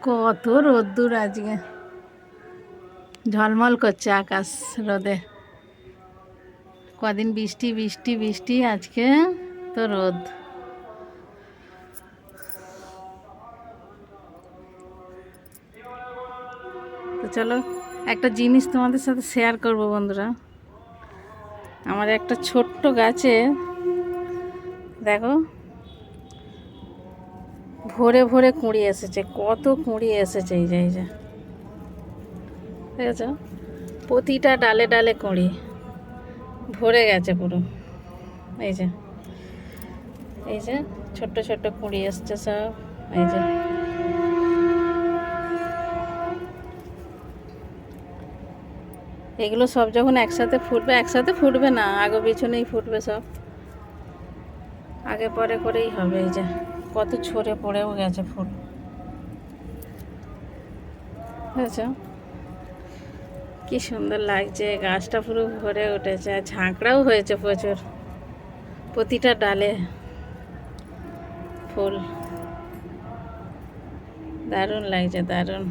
কত রোদ্দুর আজকে, ঝলমল করছে আকাশ রোদে। কদিন বৃষ্টি বৃষ্টি বৃষ্টি, আজকে তো রোদ। তো চলো একটা জিনিস তোমাদের সাথে শেয়ার করব বন্ধুরা। আমার একটা ছোট্ট গাছে দেখো ভরে ভরে কুঁড়ি এসেছে, কত কুঁড়ি এসেছে। এই যে দেখেছ, প্রতিটা ডালে ডালে কুঁড়ি ভরে গেছে পুরো। এই যে এই যে ছোট্ট ছোট্ট কুঁড়ি এসছে সব। এই যে এগুলো সব যখন একসাথে ফুটবে, একসাথে ফুটবে না, আগে পিছনেই ফুটবে সব, আগে পরে করেই হবে। এই যে কত ছড়ে পড়েও গেছে ফুল, বুঝেছ কি সুন্দর লাগছে। গাছটা পুরো ভরে উঠেছে, আর ঝাঁকড়াও হয়েছে প্রচুর, প্রতিটা ডালে ফুল। দারুণ লাগছে, দারুণ।